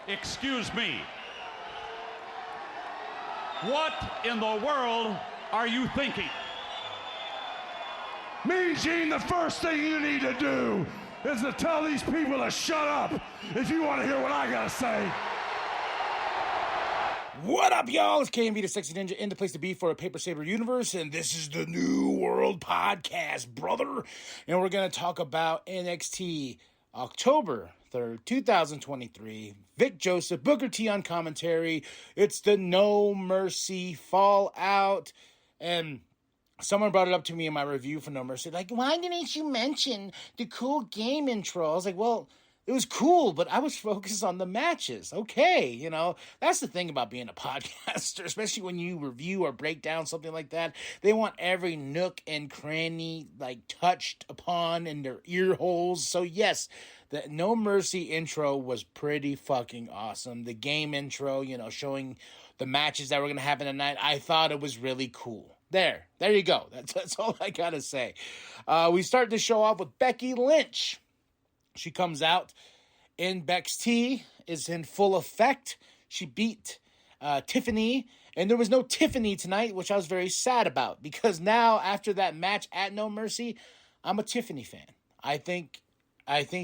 Excuse me. What in the world are you thinking? Mean Gene, the first thing you need to do is to tell these people to shut up if you want to hear what I gotta say. What up, y'all? It's KMB, the Sexy Ninja, in the place to be for a Paper Saber universe, and this is the New World Podcast, brother. And we're going to talk about NXT October 3rd, 2023. Vic Joseph, Booker T on commentary. It's the No Mercy Fallout. And someone brought it up to me in my review for No Mercy. Like, why didn't you mention the cool game intro? I was like, well, it was cool, but I was focused on the matches. Okay, you know, that's the thing about being a podcaster, especially when you review or break down something like that. They want every nook and cranny, like, touched upon in their ear holes. So, yes, the No Mercy intro was pretty fucking awesome. The game intro, you know, showing the matches that were going to happen tonight, I thought it was really cool. There you go. That's all I got to say. We start the show off with Becky Lynch. She comes out, and Bex T is in full effect. She beat Tiffany, and there was no Tiffany tonight, which I was very sad about, because now, after that match at No Mercy, I'm a Tiffany fan. I think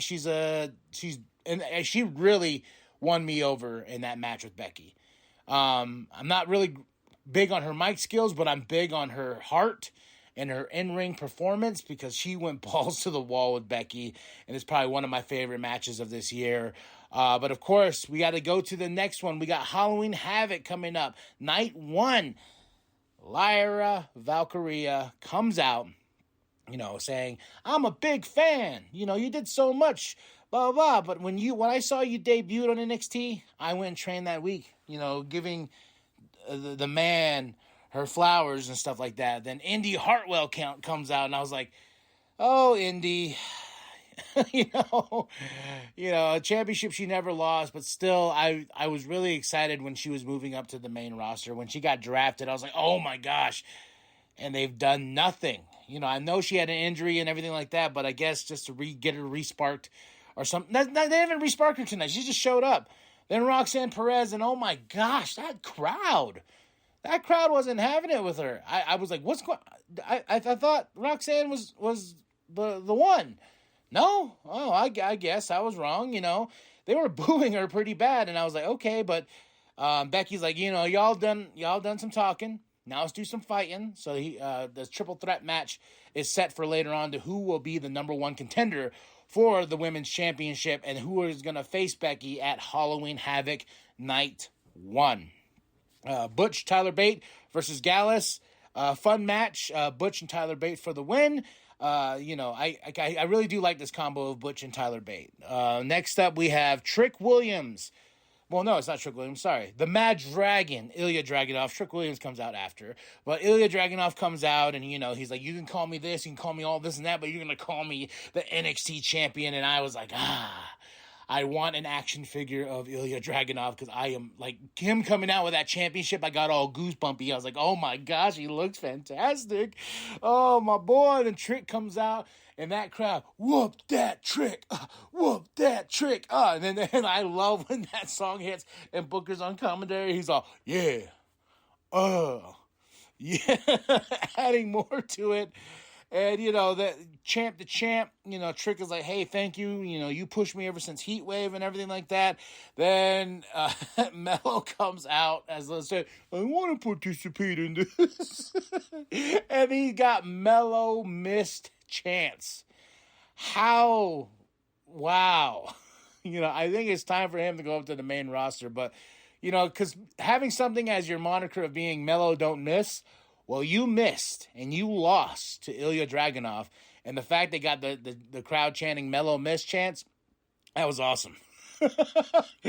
she really won me over in that match with Becky. I'm not really big on her mic skills, but I'm big on her heart and her in-ring performance, because she went balls to the wall with Becky, and it's probably one of my favorite matches of this year. But of course, we got to go to the next one. We got Halloween Havoc coming up. Night 1, Lyra Valkyria comes out, you know, saying, I'm a big fan. You know, you did so much, blah, blah, blah. But when I saw you debut on NXT, I went and trained that week, you know, giving the man her flowers and stuff like that. Then Indy Hartwell comes out, and I was like, oh, Indy, you know, a championship she never lost, but still, I was really excited when she was moving up to the main roster. When she got drafted, I was like, oh my gosh, and they've done nothing. You know, I know she had an injury and everything like that, but I guess just to get her resparked or something. They didn't even respark her tonight. She just showed up. Then Roxanne Perez, and oh my gosh, that crowd wasn't having it with her. I was like, what's going on? I thought Roxanne was the one. No? Oh, I guess I was wrong, you know. They were booing her pretty bad, and I was like, okay, but Becky's like, you know, y'all done some talking. Now let's do some fighting. So the triple threat match is set for later on to who will be the number one contender for the women's championship and who is going to face Becky at Halloween Havoc Night 1. Butch, Tyler Bate versus Gallus. Fun match. Butch and Tyler Bate for the win. You know, I really do like this combo of Butch and Tyler Bate. Next up, we have Trick Williams. Well, no, it's not Trick Williams. Sorry. The Mad Dragon, Ilya Dragunov. Trick Williams comes out after. But Ilya Dragunov comes out, and, you know, he's like, you can call me this, you can call me all this and that, but you're going to call me the NXT champion. And I was like, I want an action figure of Ilya Dragunov, because I am, like, him coming out with that championship, I got all goosebumpy. I was like, oh my gosh, he looks fantastic. Oh, my boy. And Trick comes out, and that crowd, whoop that Trick, whoop that Trick. And I love when that song hits, and Booker's on commentary, he's all, yeah, adding more to it. And, you know, the champ, you know, Trick is like, hey, thank you. You know, you pushed me ever since Heatwave and everything like that. Then Mello comes out as, let's say, I want to participate in this. And he got Mello missed chance. How? Wow. You know, I think it's time for him to go up to the main roster. But, you know, because having something as your moniker of being Mello Don't Miss, well, you missed, and you lost to Ilya Dragunov, and the fact they got the crowd chanting Mello Miss chants, that was awesome.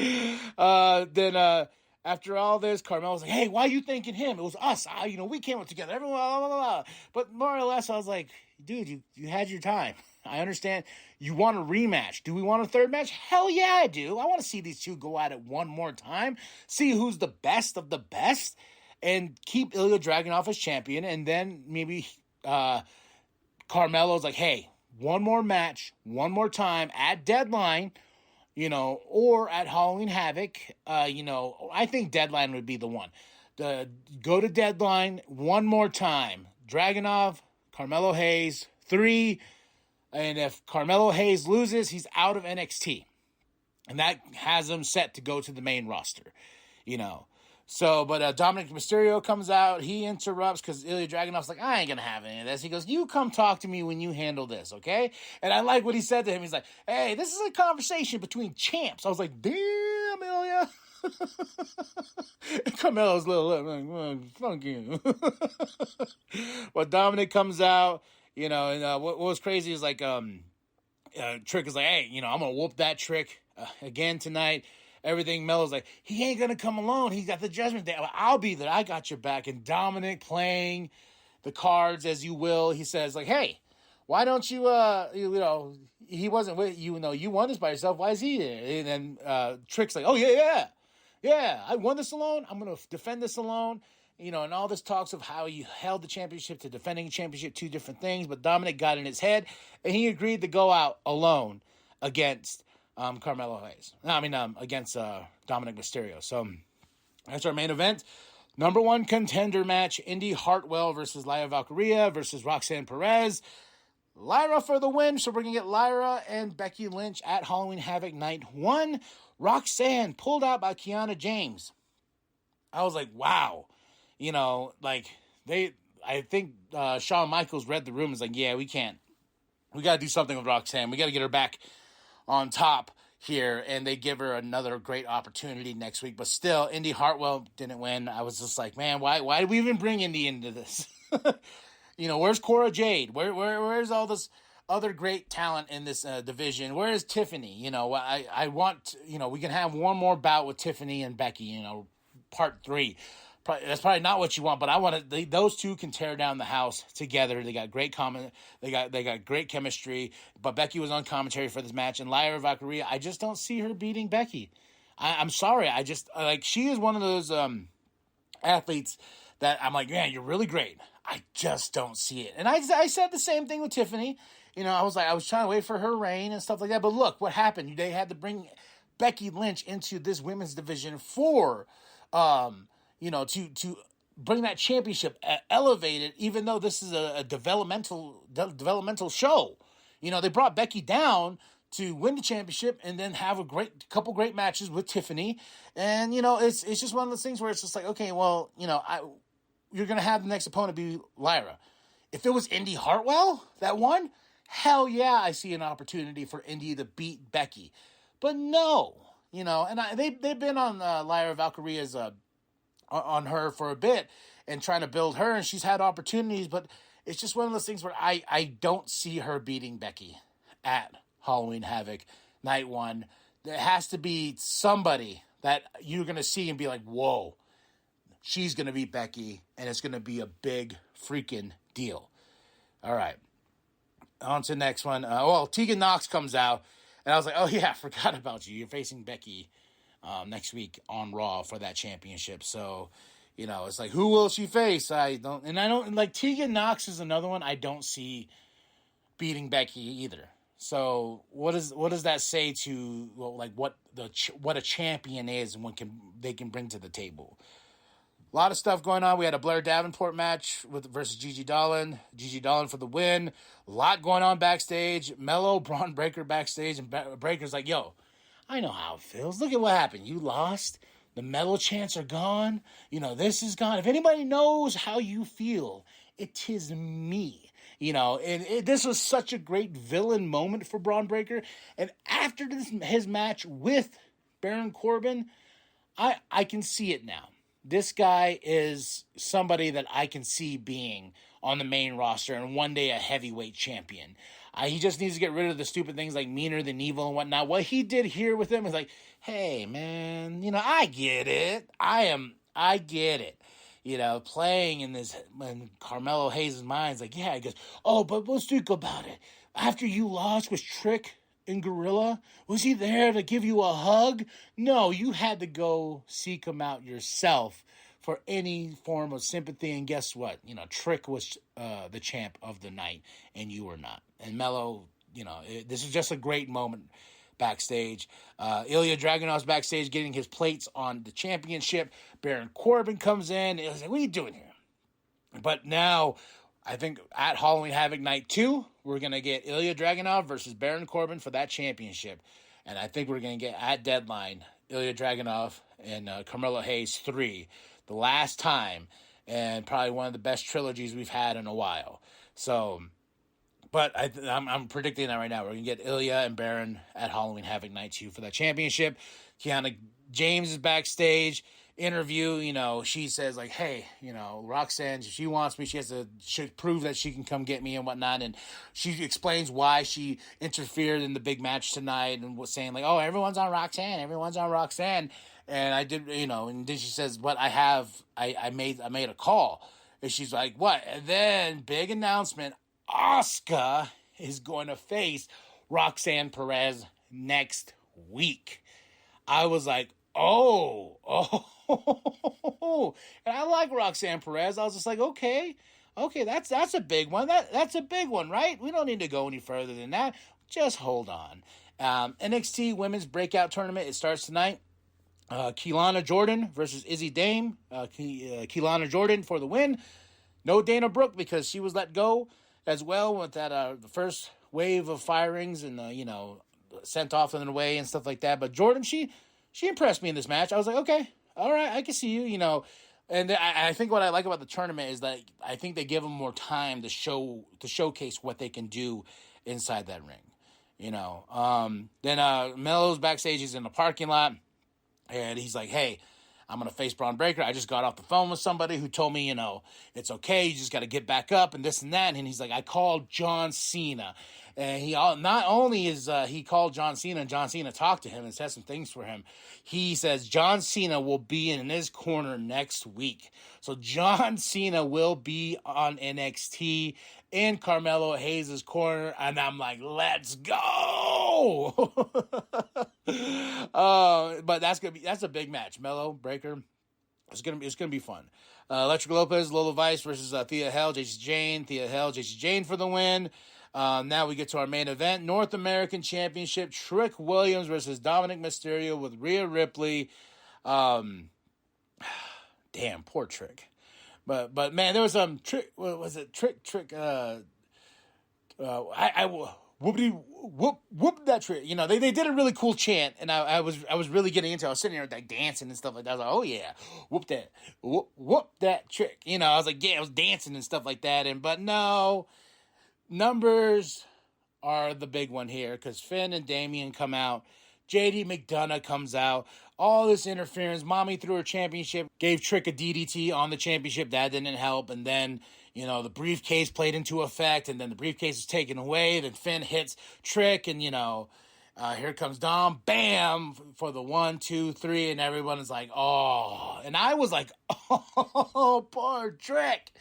Then after all this, Carmelo's like, hey, why are you thanking him? It was us. You know, we came up together. Everyone, blah, blah, blah. But more or less, I was like, dude, you had your time. I understand you want a rematch. Do we want a third match? Hell yeah, I do. I want to see these two go at it one more time, see who's the best of the best, and keep Ilya Dragunov as champion, and then maybe Carmelo's like, hey, one more match, one more time at Deadline, or at Halloween Havoc. I think Deadline would be the one. Go to Deadline one more time. Dragunov, Carmelo Hayes, 3. And if Carmelo Hayes loses, he's out of NXT. And that has him set to go to the main roster, So, but Dominic Mysterio comes out. He interrupts because Ilya Dragunov's like, I ain't going to have any of this. He goes, you come talk to me when you handle this, okay? And I like what he said to him. He's like, hey, this is a conversation between champs. I was like, damn, Ilya. Carmelo's little like, well, fuck you. Well, Dominic comes out, and what was crazy is like, Trick is like, hey, I'm going to whoop that Trick again tonight. Everything. Melo's like, he ain't going to come alone. He's got the Judgment Day. I'll be there. I got your back. And Dominic playing the cards as you will. He says like, hey, why don't you, he wasn't with you, you won this by yourself. Why is he there? And then Trick's like, oh, yeah, I won this alone. I'm going to defend this alone. And all this talks of how you held the championship to defending the championship, 2 different things. But Dominic got in his head, and he agreed to go out alone against Carmelo Hayes. Against Dominic Mysterio. So that's our main event. Number 1 contender match, Indy Hartwell versus Lyra Valkyria versus Roxanne Perez. Lyra for the win, so we're going to get Lyra and Becky Lynch at Halloween Havoc Night 1. Roxanne pulled out by Kiana James. I was like, wow. I think Shawn Michaels read the room and was like, yeah, we can't. We got to do something with Roxanne. We got to get her back on top here, and they give her another great opportunity next week. But still, Indy Hartwell didn't win. I was just like, man, why did we even bring Indy into this? Where's Cora Jade? Where's all this other great talent in this division? Where is Tiffany? I want, we can have one more bout with Tiffany and Becky, part 3. That's probably not what you want, but I want to. Those two can tear down the house together. They got great They got great chemistry. But Becky was on commentary for this match, and Lyra Valkyria, I just don't see her beating Becky. I'm sorry. I just she is one of those athletes that I'm like, man, you're really great. I just don't see it. And I said the same thing with Tiffany. I was trying to wait for her reign and stuff like that. But look, what happened? They had to bring Becky Lynch into this women's division for. To bring that championship elevated, even though this is a developmental show. They brought Becky down to win the championship and then have a couple great matches with Tiffany. And, it's just one of those things where it's just like, okay, well, you're going to have the next opponent be Lyra. If it was Indy Hartwell that won, hell yeah, I see an opportunity for Indy to beat Becky. But no, and they've been on Lyra Valkyria's on her for a bit and trying to build her, and she's had opportunities, but it's just one of those things where I don't see her beating Becky at Halloween Havoc Night 1. There has to be somebody that you're going to see and be like, whoa, she's going to beat Becky, and it's going to be a big freaking deal. All right. On to the next one. Tegan Nox comes out, and I was like, oh yeah, I forgot about you. You're facing Becky next week on Raw for that championship. So, it's like, who will she face? Tegan Nox is another one I don't see beating Becky either. So what does that say to what a champion is and what they can bring to the table? A lot of stuff going on. We had a Blair Davenport match versus Gigi Dolan. Gigi Dolan for the win. A lot going on backstage. Mello, Braun Breaker backstage, and Breaker's like, yo, I know how it feels. Look at what happened. You lost. The medal chants are gone. This is gone. If anybody knows how you feel, it is me. This was such a great villain moment for Braun Breaker. And after his match with Baron Corbin, I can see it now. This guy is somebody that I can see being on the main roster and one day a heavyweight champion. He just needs to get rid of the stupid things like meaner than evil and whatnot. What he did here with him is like, hey, man, I get it. I get it. Playing in Carmelo Hayes' mind's like, yeah, he goes, oh, but let's think about it. After you lost, was Trick and Gorilla? Was he there to give you a hug? No, you had to go seek him out yourself for any form of sympathy. And guess what? Trick was the champ of the night, and you were not. And Mello, this is just a great moment backstage. Ilya Dragunov's backstage getting his plates on the championship. Baron Corbin comes in. It was like, what are you doing here? But now, I think at Halloween Havoc Night 2, we're going to get Ilya Dragunov versus Baron Corbin for that championship. And I think we're going to get, at Deadline, Ilya Dragunov and Carmelo Hayes 3. The last time. And probably one of the best trilogies we've had in a while. So, but I'm predicting that right now. We're going to get Ilya and Baron at Halloween Havoc Night 2 for that championship. Kiana James is backstage. Interview, she says, like, hey, Roxanne, if she wants me, she has to prove that she can come get me and whatnot. And she explains why she interfered in the big match tonight and was saying, like, oh, everyone's on Roxanne. And I did, and then she says, what I made a call. And she's like, what? And then, big announcement, Asuka is going to face Roxanne Perez next week. I was like, oh. And I like Roxanne Perez. I was just like, okay, that's a big one. That's a big one, right? We don't need to go any further than that. Just hold on. NXT Women's Breakout Tournament, it starts tonight. Keelana Jordan versus Izzy Dame. Keelana Jordan for the win. No Dana Brooke because she was let go as well with that the first wave of firings and sent off in the way and stuff like that. But Jordan, she impressed me in this match. I was like, okay, all right, I can see you. And I think what I like about the tournament is that I think they give them more time to showcase what they can do inside that ring. Then Melo's backstage. He's in the parking lot. And he's like, hey, I'm going to face Braun Breaker. I just got off the phone with somebody who told me, it's okay. You just got to get back up and this and that. And he's like, I called John Cena. And he not only is he called John Cena and John Cena talked to him and said some things for him. He says John Cena will be in his corner next week. So John Cena will be on NXT in Carmelo Hayes' corner. And I'm like, let's go. But that's a big match. Melo, Breaker. It's gonna be fun. Electric Lopez, Lola Vice versus Thea Hell, JC Jane. Thea Hell, JC Jane for the win. Now we get to our main event, North American Championship, Trick Williams versus Dominic Mysterio with Rhea Ripley. Damn, poor Trick. But man, there was some Trick. What was it? Trick. Whoop that Trick. They did a really cool chant, and I was really getting into it. I was sitting there like dancing and stuff like that. I was like, oh yeah, whoop that Trick. I was like, yeah, I was dancing and stuff like that. But no. Numbers are the big one here because Finn and Damian come out. JD McDonough comes out. All this interference. Mommy threw her championship. Gave Trick a DDT on the championship. That didn't help. And then, the briefcase played into effect. And then the briefcase is taken away. Then Finn hits Trick. And, here comes Dom. Bam! For the 1, 2, 3. And everyone is like, oh. And I was like, oh, poor Trick.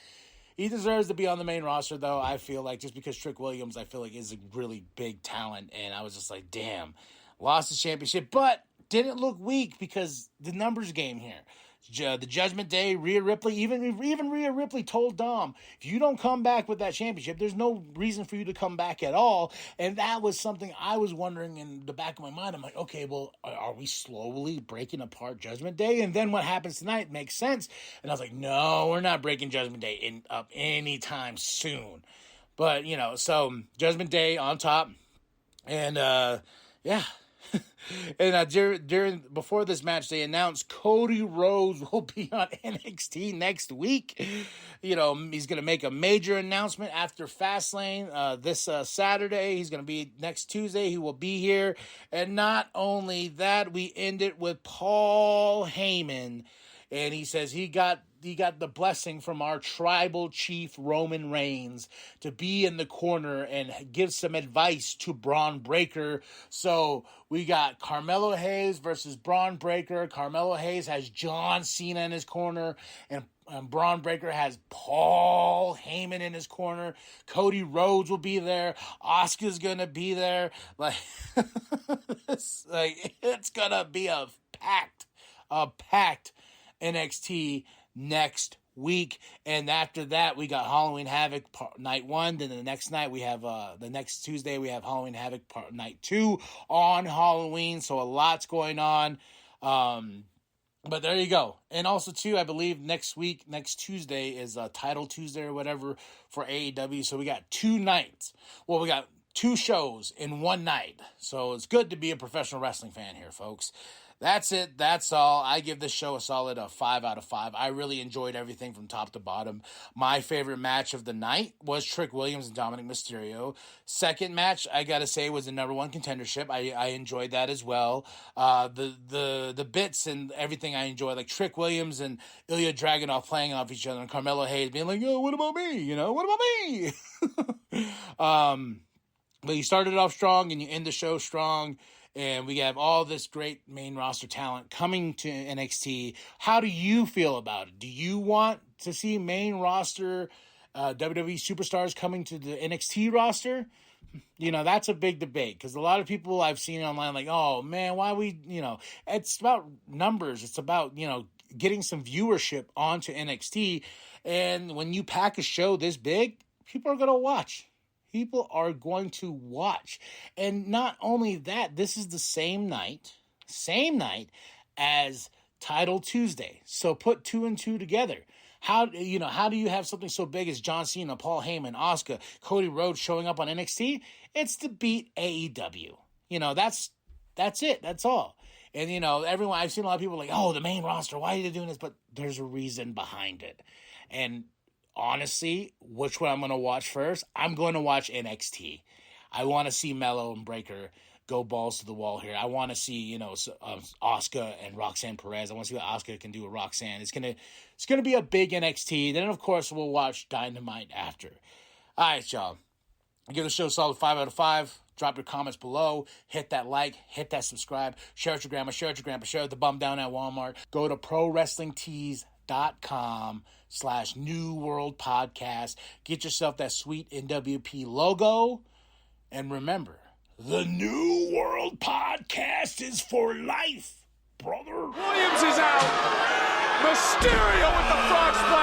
He deserves to be on the main roster, though, I feel like, just because Trick Williams, I feel like, is a really big talent. And I was just like, damn, lost the championship, but didn't look weak because the numbers game here. The Judgment Day, Rhea Ripley, even Rhea Ripley told Dom, if you don't come back with that championship, there's no reason for you to come back at all. And that was something I was wondering in the back of my mind. I'm like, okay, well, are we slowly breaking apart Judgment Day? And then what happens tonight makes sense. And I was like, no, we're not breaking Judgment Day up anytime soon. But, so Judgment Day on top. And, yeah. And before this match, they announced Cody Rhodes will be on NXT next week. He's going to make a major announcement after Fastlane this Saturday. He's going to be next Tuesday. He will be here. And not only that, we end it with Paul Heyman. And he says he got the blessing from our tribal chief Roman Reigns to be in the corner and give some advice to Braun Breaker. So we got Carmelo Hayes versus Braun Breaker. Carmelo Hayes has John Cena in his corner, and Braun Breaker has Paul Heyman in his corner. Cody Rhodes will be there. Asuka's gonna be there. It's gonna be a packed NXT next week. And after that, we got Halloween Havoc night 1. Then the next night we have the next Tuesday we have Halloween Havoc night 2 on Halloween. So a lot's going on. But there you go. And also too, I believe next Tuesday is Title Tuesday or whatever for AEW. So we got 2 nights. Well, we got 2 shows in one night. So it's good to be a professional wrestling fan here, folks. That's it. That's all. I give this show a solid 5 out of 5. I really enjoyed everything from top to bottom. My favorite match of the night was Trick Williams and Dominic Mysterio. Second match, I gotta say, was the number 1 contendership. I enjoyed that as well. The bits and everything I enjoyed, like Trick Williams and Ilya Dragunov playing off each other, and Carmelo Hayes being like, "Yo, what about me? You know, what about me?" But you started off strong and you end the show strong. And we have all this great main roster talent coming to NXT. How do you feel about it? Do you want to see main roster WWE superstars coming to the NXT roster? You know, that's a big debate because a lot of people I've seen online like, oh, man, why we, it's about numbers. It's about, getting some viewership onto NXT. And when you pack a show this big, people are going to watch. People are going to watch. And not only that, this is the same night as Title Tuesday. So put 2 and 2 together. How do you have something so big as John Cena, Paul Heyman, Asuka, Cody Rhodes showing up on NXT? It's to beat AEW. That's it. That's all. And, everyone, I've seen a lot of people like, oh, the main roster, why are they doing this? But there's a reason behind it. And honestly, which one I'm going to watch first? I'm going to watch NXT. I want to see Mello and Breaker go balls to the wall here. I want to see, Asuka and Roxanne Perez. I want to see what Asuka can do with Roxanne. It's gonna be a big NXT. Then, of course, we'll watch Dynamite after. All right, y'all. Give the show a solid 5 out of 5. Drop your comments below. Hit that like. Hit that subscribe. Share it with your grandma. Share it with your grandpa. Share it with the bum down at Walmart. Go to ProWrestlingTees.com/New World Podcast. Get yourself that sweet NWP logo. And remember, the New World Podcast is for life, brother. Williams is out. Mysterio with the frog splash.